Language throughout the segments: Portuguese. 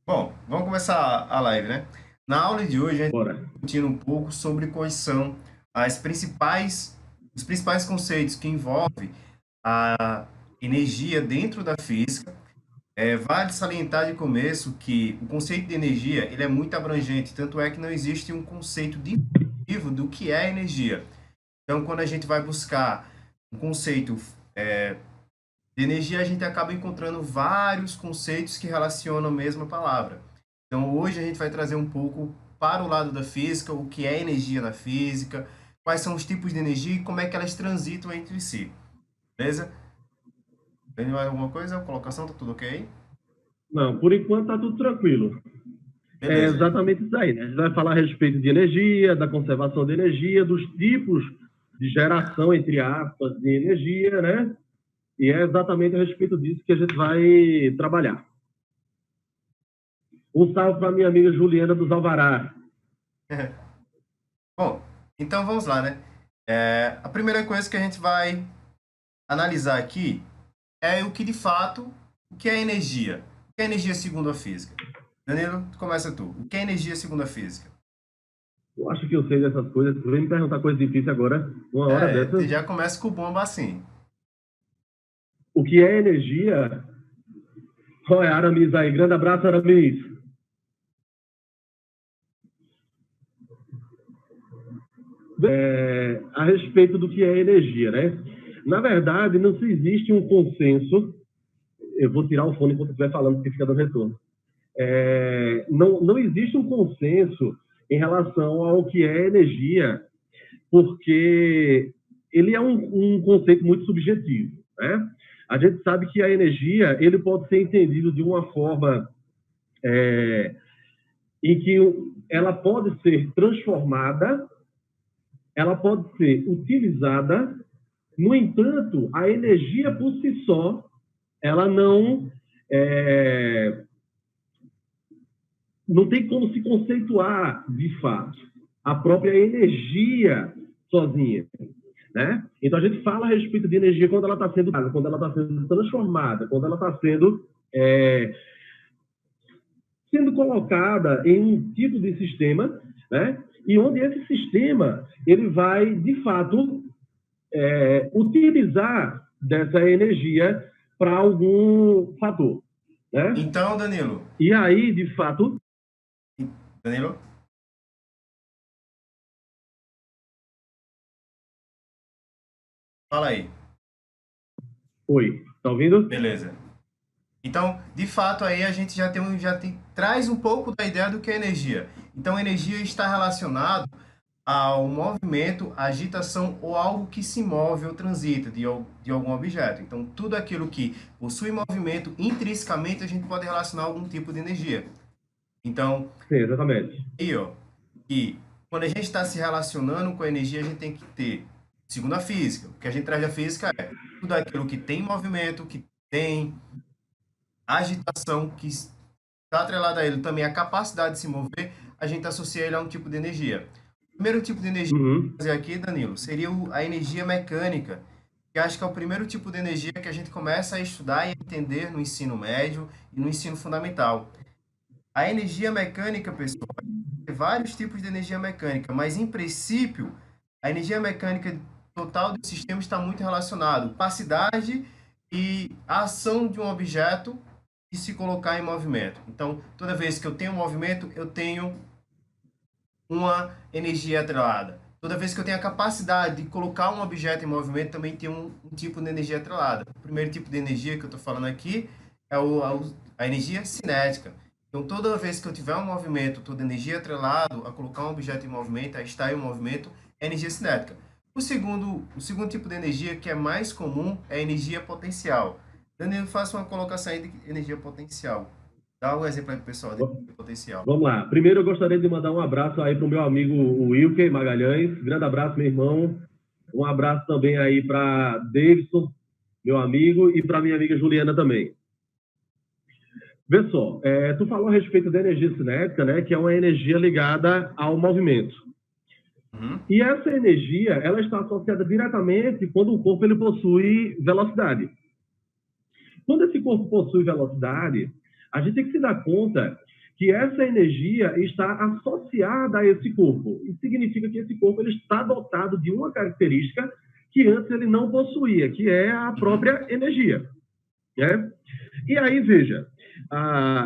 Bom, vamos começar a live, né? Na aula de hoje, a gente Bora. está discutindo um pouco sobre quais são os principais conceitos que envolvem a energia dentro da física. Vale salientar de começo que o conceito de energia ele é muito abrangente, tanto é que não existe um conceito definitivo do que é energia. Então, quando a gente vai buscar um conceito de energia, a gente acaba encontrando vários conceitos que relacionam a mesma palavra. Então, hoje a gente vai trazer um pouco para o lado da física, o que é energia na física, quais são os tipos de energia e como é que elas transitam entre si. Beleza? Tem mais alguma coisa? Colocação, tá tudo ok? Não, por enquanto tá tudo tranquilo. É Beleza. exatamente isso aí, né? A gente vai falar a respeito de energia, da conservação de energia, dos tipos de geração, entre aspas, de energia, né? E é exatamente a respeito disso que a gente vai trabalhar. Um salve para minha amiga Juliana dos Alvará. Bom, então vamos lá, né? A primeira coisa que a gente vai analisar aqui é o que de fato, o que é energia? O que é energia segundo a física? Danilo, começa tu. O que é energia segundo a física? Eu acho que eu sei dessas coisas. Tu vem me perguntar coisa difícil agora, uma hora dessas. Já começa com bomba assim. O que é energia? Olha, Aramis aí. Grande abraço, Aramis. A respeito do que é energia, né? Na verdade, não se existe um consenso. Eu vou tirar o fone enquanto estiver falando, porque fica dando retorno. Não existe um consenso em relação ao que é energia, porque ele é um conceito muito subjetivo, né? A gente sabe que a energia ele pode ser entendido de uma forma em que ela pode ser transformada, ela pode ser utilizada. No entanto, a energia por si só, ela é, não tem como se conceituar de fato a própria energia sozinha, né? Então a gente fala a respeito de energia quando ela está sendo dada, quando ela está sendo transformada, quando ela está sendo colocada em um tipo de sistema, né? E onde esse sistema ele vai de fato utilizar dessa energia para algum fator, né? Então, Danilo. E aí, de fato, Danilo? Fala aí. oi, tá ouvindo? Beleza. Então, de fato, aí a gente traz um pouco da ideia do que é energia. Então, energia está relacionado ao movimento, agitação ou algo que se move ou transita de algum objeto. Então, tudo aquilo que possui movimento, intrinsecamente a gente pode relacionar a algum tipo de energia. Então, Sim, exatamente. aí, ó, que quando a gente está se relacionando com a energia, a gente tem que ter, segundo a física, o que a gente traz da física é tudo aquilo que tem movimento, que tem agitação, que está atrelado a ele também a capacidade de se mover, a gente associa ele a um tipo de energia. O primeiro tipo de energia que eu vou Uhum. fazer aqui, Danilo, seria a energia mecânica, que acho que é o primeiro tipo de energia que a gente começa a estudar e a entender no ensino médio e no ensino fundamental. A energia mecânica, pessoal, tem vários tipos de energia mecânica, mas em princípio, a energia mecânica total do sistema está muito relacionado à capacidade e a ação de um objeto e se colocar em movimento. Então, toda vez que eu tenho um movimento, eu tenho uma energia atrelada. Toda vez que eu tenho a capacidade de colocar um objeto em movimento, também tem um tipo de energia atrelada. O primeiro tipo de energia que eu estou falando aqui é a energia cinética. Então, toda vez que eu tiver um movimento, toda energia atrelado a colocar um objeto em movimento, a estar em movimento, é energia cinética. O segundo tipo de energia que é mais comum é a energia potencial. Danilo, faça uma colocação aí de energia potencial. Dá um exemplo aí pro pessoal de energia potencial. Vamos lá. Primeiro, eu gostaria de mandar um abraço aí para o meu amigo Wilker Magalhães. Grande abraço, meu irmão. Um abraço também aí para Davidson, meu amigo, e para minha amiga Juliana também. Vê só, tu falou a respeito da energia cinética, né, que é uma energia ligada ao movimento. Uhum. E essa energia, ela está associada diretamente quando o corpo ele possui velocidade. Quando esse corpo possui velocidade, a gente tem que se dar conta que essa energia está associada a esse corpo. Isso significa que esse corpo ele está dotado de uma característica que antes ele não possuía, que é a própria energia. Né? E aí, veja,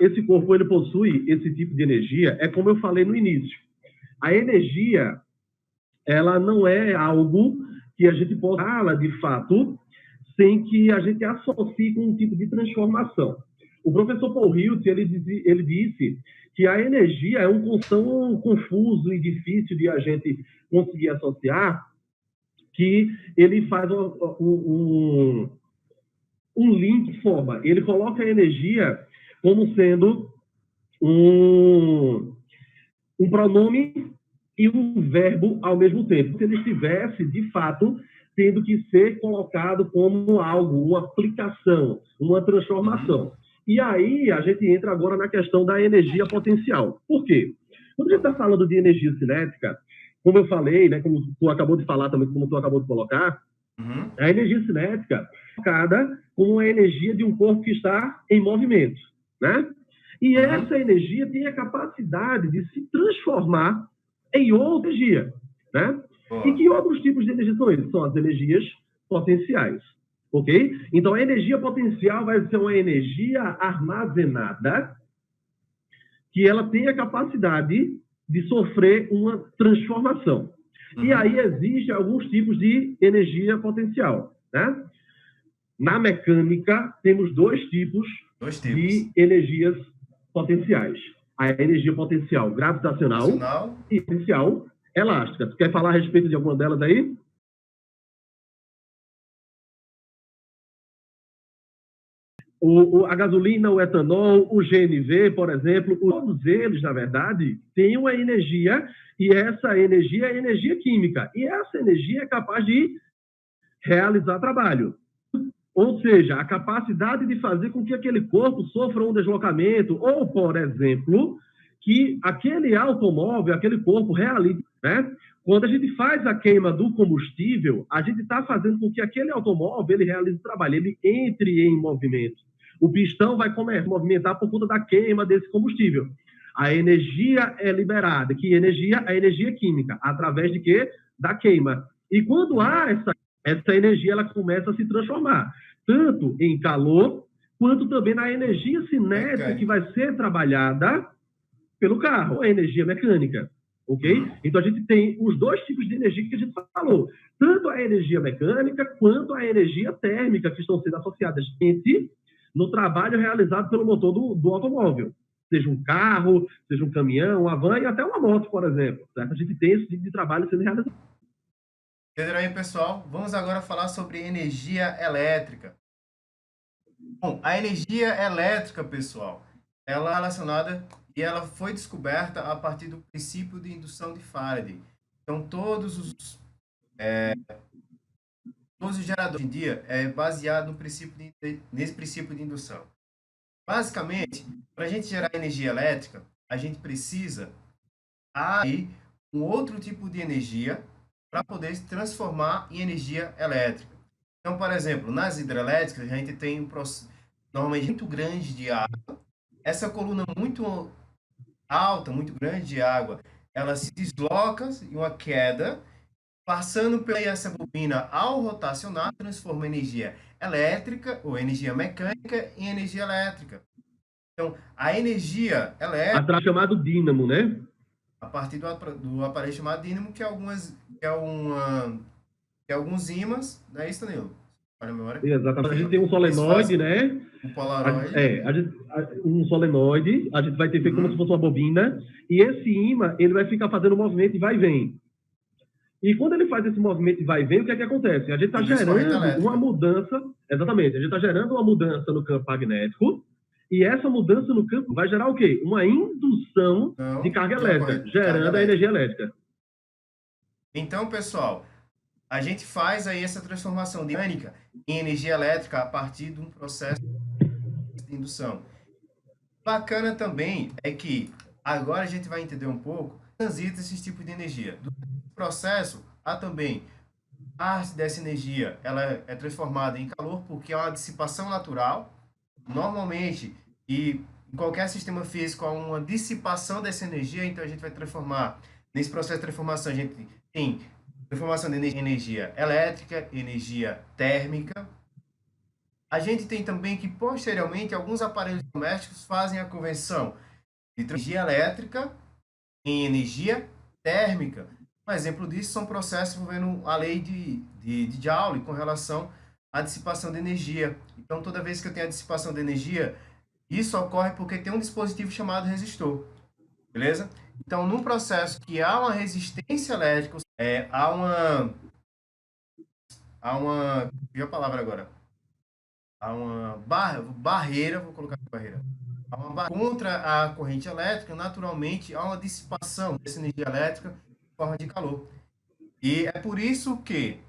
esse corpo ele possui esse tipo de energia, é como eu falei no início. A energia, ela não é algo que a gente possa falar de fato sem que a gente associe com um tipo de transformação. O professor Paul Hilt, ele disse que a energia é um conceito confuso e difícil de a gente conseguir associar, que ele faz um link, forma. Ele coloca a energia como sendo um pronome e um verbo ao mesmo tempo. Se ele estivesse, de fato, tendo que ser colocado como algo, uma aplicação, uma transformação. E aí a gente entra agora na questão da energia potencial. Por quê? Quando a gente está falando de energia cinética, como eu falei, né, como tu acabou de falar também, como tu acabou de colocar, a energia cinética é colocada como a energia de um corpo que está em movimento, né? E essa energia tem a capacidade de se transformar em outra energia, né? E que outros tipos de energia são esses? São as energias potenciais, ok? Então, a energia potencial vai ser uma energia armazenada que ela tem a capacidade de sofrer uma transformação. E aí existem alguns tipos de energia potencial, né? Na mecânica, temos dois tipos de energias potenciais. A energia potencial gravitacional e potencial elástica. Tu quer falar a respeito de alguma delas aí? A gasolina, o etanol, o GNV, por exemplo, todos eles, na verdade, têm uma energia, e essa energia é energia química. E essa energia é capaz de realizar trabalho. Ou seja, a capacidade de fazer com que aquele corpo sofra um deslocamento, ou, por exemplo, que aquele automóvel, aquele corpo realize, né? Quando a gente faz a queima do combustível, a gente está fazendo com que aquele automóvel ele realize o trabalho, ele entre em movimento. O pistão vai começar a movimentar por conta da queima desse combustível. A energia é liberada. Que energia? A energia química. Através de quê? Da queima. E quando há essa energia, ela começa a se transformar. Tanto em calor, quanto também na energia cinética que vai ser trabalhada pelo carro, a energia mecânica. Ok? Então, a gente tem os dois tipos de energia que a gente falou. Tanto a energia mecânica, quanto a energia térmica, que estão sendo associadas no trabalho realizado pelo motor do automóvel. Seja um carro, seja um caminhão, uma van e até uma moto, por exemplo. Certo? A gente tem esse tipo de trabalho sendo realizado. Entenderam aí, pessoal? Vamos agora falar sobre energia elétrica. Bom, a energia elétrica, pessoal, ela é relacionada e ela foi descoberta a partir do princípio de indução de Faraday. Então, todos os geradores hoje em dia é baseado no nesse princípio de indução. Basicamente, para a gente gerar energia elétrica, a gente precisa aí um outro tipo de energia para poder se transformar em energia elétrica. Então, por exemplo, nas hidrelétricas, a gente tem um processo normalmente muito grande de água. Essa coluna muito alta, muito grande de água, ela se desloca em uma queda, passando por essa bobina ao rotacionar, transforma energia elétrica ou energia mecânica em energia elétrica. Então, a energia elétrica... chamado dínamo, né? A partir do aparelho chamado dínamo, que é alguns ímãs, não é isso, Danilo? Olha a memória. Exatamente. A gente tem um solenoide, né? Um polaroide. Um solenoide, a gente vai ter feito como se fosse uma bobina, e esse ímã, ele vai ficar fazendo um movimento de vai e vem. E quando ele faz esse movimento de vai e vem, o que é que acontece? A gente está gerando uma mudança, exatamente, a gente está gerando uma mudança no campo magnético, e essa mudança no campo vai gerar o quê? Uma indução de carga elétrica, gerando a energia elétrica. Então, pessoal, a gente faz aí essa transformação dinâmica em energia elétrica a partir de um processo de indução. Bacana também é que agora a gente vai entender um pouco transita esses tipos de energia. Do processo, há também parte dessa energia, ela é transformada em calor porque é uma dissipação natural, normalmente, e em qualquer sistema físico há uma dissipação dessa energia, então a gente vai transformar, nesse processo de transformação, a gente tem transformação de energia em energia elétrica, energia térmica. A gente tem também que, posteriormente, alguns aparelhos domésticos fazem a conversão de energia elétrica em energia térmica. Um exemplo disso são processos envolvendo a lei de Joule com relação à dissipação de energia. Então, toda vez que eu tenho a dissipação de energia, isso ocorre porque tem um dispositivo chamado resistor, beleza? Então, num processo que há uma resistência elétrica, viu a palavra agora? Há uma barreira, vou colocar aqui barreira, contra a corrente elétrica, naturalmente há uma dissipação dessa energia elétrica em forma de calor. E é por isso que,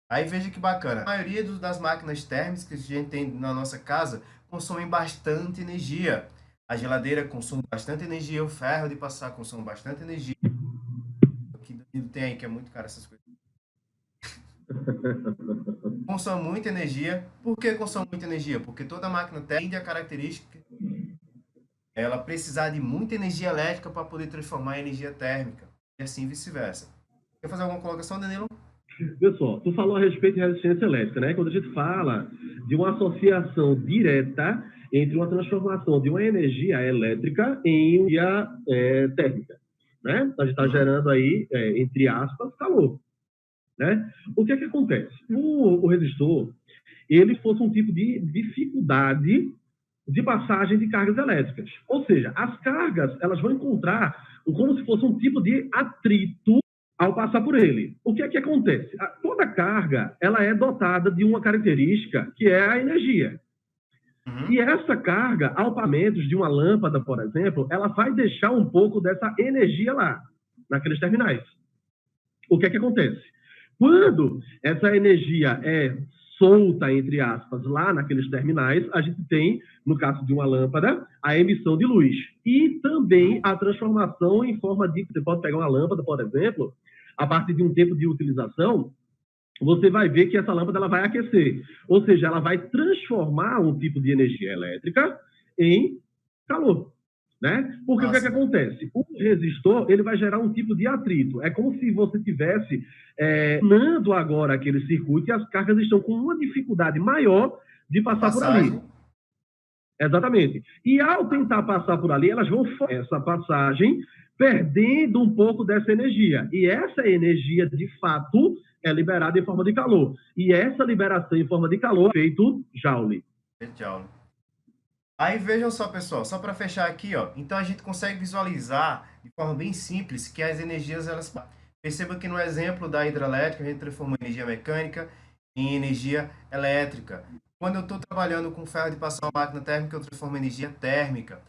aí veja que bacana, a maioria das máquinas térmicas que a gente tem na nossa casa consomem bastante energia. A geladeira consome bastante energia, o ferro de passar consome bastante energia. O que tem aí que é muito caro essas coisas. Consome muita energia. Por que consome muita energia? Porque toda máquina tem a característica ela precisar de muita energia elétrica para poder transformar em energia térmica. E assim vice-versa. Quer fazer alguma colocação, Danilo? Pessoal, tu falou a respeito de resistência elétrica, né? Quando a gente fala de uma associação direta entre uma transformação de uma energia elétrica em energia térmica, né? A gente está gerando aí, entre aspas, calor, né? O que é que acontece? O resistor, ele fosse um tipo de dificuldade de passagem de cargas elétricas. Ou seja, as cargas, elas vão encontrar como se fosse um tipo de atrito ao passar por ele. O que é que acontece? Toda carga, ela é dotada de uma característica que é a energia. E essa carga, ao paramentos de uma lâmpada, por exemplo, ela vai deixar um pouco dessa energia lá, naqueles terminais. O que é que acontece? Quando essa energia é solta, entre aspas, lá naqueles terminais, a gente tem, no caso de uma lâmpada, a emissão de luz. E também a transformação em forma de... Você pode pegar uma lâmpada, por exemplo, a partir de um tempo de utilização, você vai ver que essa lâmpada ela vai aquecer. Ou seja, ela vai transformar um tipo de energia elétrica em calor. Né? Porque o que é que acontece? O resistor ele vai gerar um tipo de atrito. É como se você tivesse queimando agora aquele circuito e as cargas estão com uma dificuldade maior de passar por ali. Exatamente. E ao tentar passar por ali, elas vão essa passagem perdendo um pouco dessa energia. E essa energia, de fato, é liberada em forma de calor. E essa liberação em forma de calor é feito Joule. Joule. Aí vejam só, pessoal, só para fechar aqui, ó. Então a gente consegue visualizar de forma bem simples que as energias elas perceba que no exemplo da hidrelétrica a gente transforma energia mecânica em energia elétrica. Quando eu estou trabalhando com ferro de passar uma máquina térmica, eu transformo em energia térmica.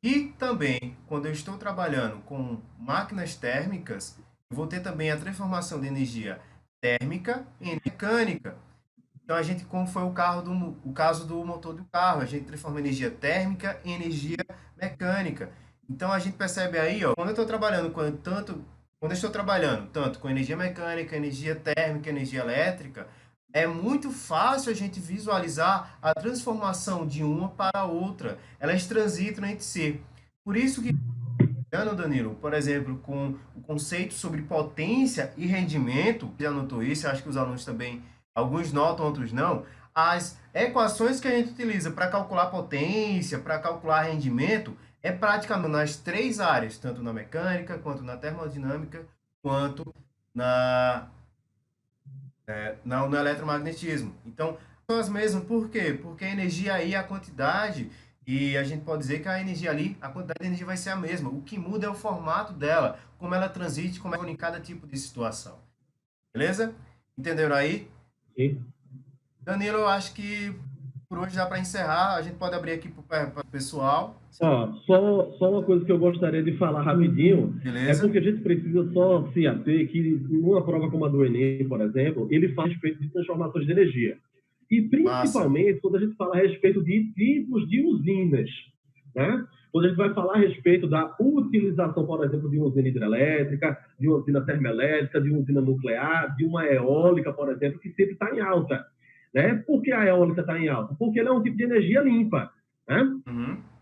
E também, quando eu estou trabalhando com máquinas térmicas, eu vou ter também a transformação de energia térmica em energia mecânica. Então, a gente, como foi o caso do motor do carro, a gente transforma energia térmica em energia mecânica. Então, a gente percebe aí, ó, quando eu estou trabalhando tanto com energia mecânica, energia térmica, energia elétrica, é muito fácil a gente visualizar a transformação de uma para a outra. Elas transitam entre si. Por isso que, Danilo, por exemplo, com o conceito sobre potência e rendimento, já notou isso, acho que os alunos também, alguns notam, outros não, as equações que a gente utiliza para calcular potência, para calcular rendimento, é praticamente nas três áreas, tanto na mecânica, quanto na termodinâmica, quanto no eletromagnetismo. Então, são as mesmas, por quê? Porque a energia aí, a quantidade, e a gente pode dizer que a energia ali, a quantidade de energia vai ser a mesma. O que muda é o formato dela, como ela transite, como é em cada tipo de situação. Beleza? Entenderam aí? Sim. Danilo, eu acho que por hoje já para encerrar, a gente pode abrir aqui para o pessoal. Só uma coisa que eu gostaria de falar rapidinho. Beleza. É porque a gente precisa só se ater que numa prova como a do Enem, por exemplo, ele fala a respeito de transformações de energia. E principalmente quando a gente fala a respeito de tipos de usinas, né? Quando a gente vai falar a respeito da utilização, por exemplo, de uma usina hidrelétrica, de uma usina termoelétrica, de uma usina nuclear, de uma eólica, por exemplo, que sempre está em alta. Né? Por que a eólica está em alta? Porque ela é um tipo de energia limpa. Né?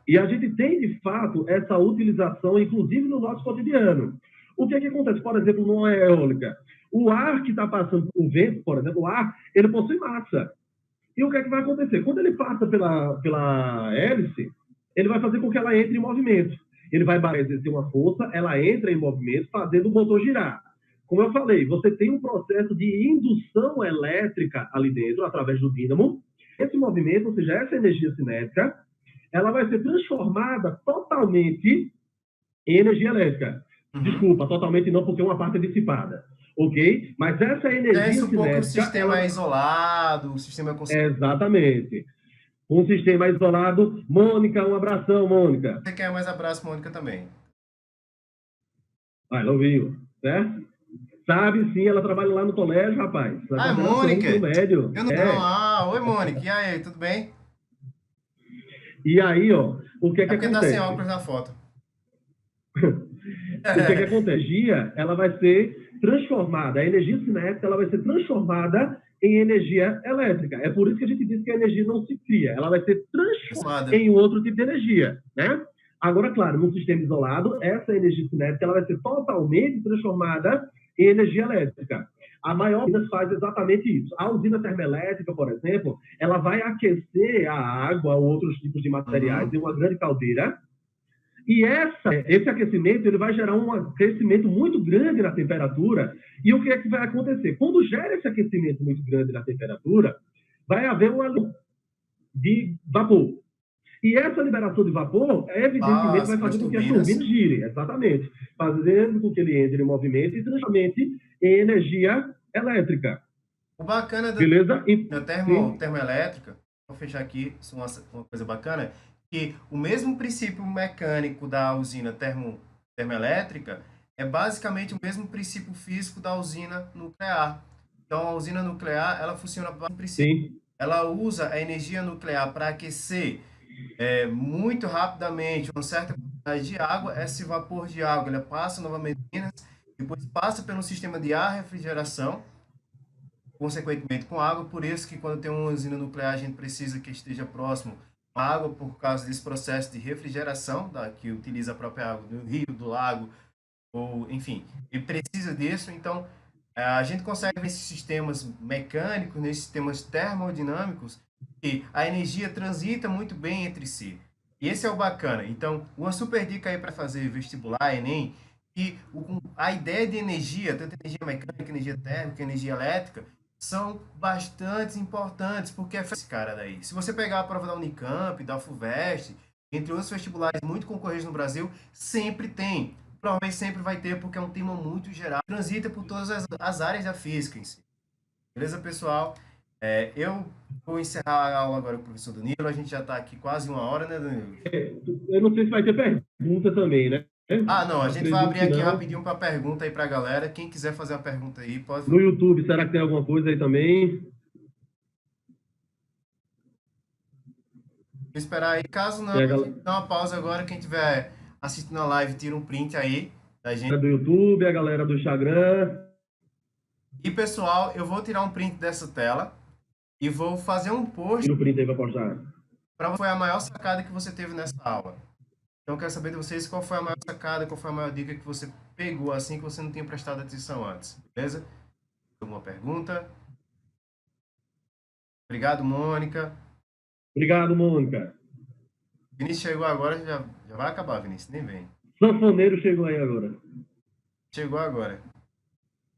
E a gente tem, de fato, essa utilização, inclusive no nosso cotidiano. O que acontece, por exemplo, numa eólica? O ar que está passando, o vento, por exemplo, o ar, ele possui massa. E o que vai acontecer? Quando ele passa pela hélice, ele vai fazer com que ela entre em movimento. Ele vai exercer uma força, ela entra em movimento, fazendo o motor girar. Como eu falei, você tem um processo de indução elétrica ali dentro, através do dínamo. Esse movimento, ou seja, essa energia cinética, ela vai ser transformada totalmente em energia elétrica. Desculpa, totalmente não, porque uma parte é dissipada. Ok? Mas essa energia cinética... um pouco o sistema é isolado, o sistema é... Exatamente. Um sistema isolado. Mônica, um abração, Mônica. Você quer mais abraço, Mônica, também? Vai, não viu, certo? Sabe, sim, ela trabalha lá no colégio, rapaz. Ah, Mônica? Médio. Eu não... Ah, oi, Mônica. E aí, tudo bem? E aí, ó, o que porque acontece? Tá sem óculos na foto. O que acontece? A energia, ela vai ser transformada, a energia cinética, ela vai ser transformada em energia elétrica. É por isso que a gente diz que a energia não se cria, ela vai ser transformada em outro tipo de energia, né? Agora, claro, num sistema isolado, essa energia cinética, ela vai ser totalmente transformada em energia elétrica. A maior usina faz exatamente isso. A usina termoelétrica, por exemplo, ela vai aquecer a água ou outros tipos de materiais em uma grande caldeira. E esse aquecimento ele vai gerar um aquecimento muito grande na temperatura. E o que é que vai acontecer? Quando gera esse aquecimento muito grande na temperatura, vai haver uma liberação de vapor. E essa liberação de vapor, evidentemente, vai fazer com que a turbina gire. Exatamente. Fazendo com que ele entre em movimento e transforme em energia elétrica. O bacana da termoelétrica, vou fechar aqui, uma coisa bacana, que o mesmo princípio mecânico da usina termoelétrica é basicamente o mesmo princípio físico da usina nuclear. Então, a usina nuclear, ela funciona por princípio. Sim. Ela usa a energia nuclear para aquecer muito rapidamente uma certa quantidade de água. Esse vapor de água ele passa novamente, depois passa pelo sistema de ar refrigeração, consequentemente com água. Por isso que quando tem uma usina nuclear, a gente precisa que esteja próximo à água por causa desse processo de refrigeração, que utiliza a própria água do rio, do lago, ou enfim, ele precisa disso. Então, a gente consegue ver esses sistemas mecânicos, nesses sistemas termodinâmicos, que a energia transita muito bem entre si. E esse é o bacana. Então, uma super dica aí para fazer vestibular, Enem, que a ideia de energia, tanto energia mecânica, energia térmica, energia elétrica, são bastante importantes, porque é esse cara daí. Se você pegar a prova da Unicamp, da FUVEST, entre outros vestibulares muito concorridos no Brasil, sempre tem. Provavelmente sempre vai ter, porque é um tema muito geral. Transita por todas as áreas da física em si. Beleza, pessoal? Eu vou encerrar a aula agora com o professor Danilo. A gente já está aqui quase 1 hora, né, Danilo? Eu não sei se vai ter pergunta também, né? Ah, não. A gente vai abrir aqui rapidinho para pergunta aí para a galera. Quem quiser fazer uma pergunta aí, pode... No YouTube, será que tem alguma coisa aí também? Vou esperar aí. Caso não, a gente dá uma pausa agora. Quem tiver assistindo a live, tira um print aí da gente. Do YouTube, a galera do Instagram. E, pessoal, eu vou tirar um print dessa tela e vou fazer um post. Tira o print aí para postar. Para foi a maior sacada que você teve nessa aula. Então, eu quero saber de vocês qual foi a maior sacada, qual foi a maior dica que você pegou assim que você não tinha prestado atenção antes. Beleza? Alguma pergunta? Obrigado, Mônica. Obrigado, Mônica. Vinícius chegou agora, já vai acabar, Vinícius, nem vem. Sanfoneiro chegou aí agora. Chegou agora.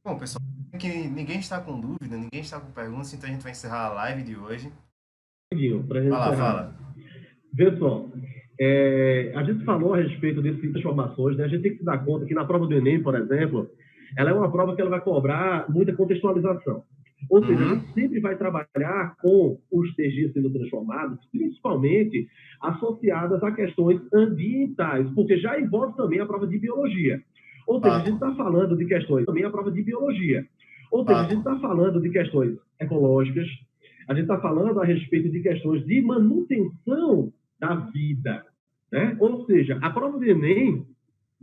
Bom, pessoal, que ninguém está com dúvida, ninguém está com perguntas, então a gente vai encerrar a live de hoje. Pra gente fala. Vê só, a gente falou a respeito dessas transformações, né? A gente tem que se dar conta que na prova do Enem, por exemplo, ela é uma prova que ela vai cobrar muita contextualização. Ou seja, a gente sempre vai trabalhar com os TGs sendo transformados, principalmente associadas a questões ambientais, porque já envolve também a prova de biologia. Ou seja, a gente está falando de questões, também a prova de biologia. Ou seja, a gente está falando de questões ecológicas, a gente está falando a respeito de questões de manutenção da vida, né? Ou seja, a prova do Enem,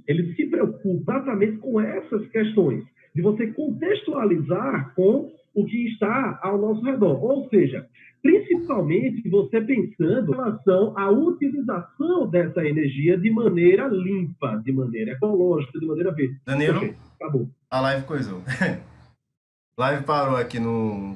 ele se preocupa exatamente com essas questões, de você contextualizar com o que está ao nosso redor. Ou seja, principalmente você pensando em relação à utilização dessa energia de maneira limpa, de maneira ecológica, de maneira verde. Danilo, Ok, acabou. a live coisou. Live parou aqui no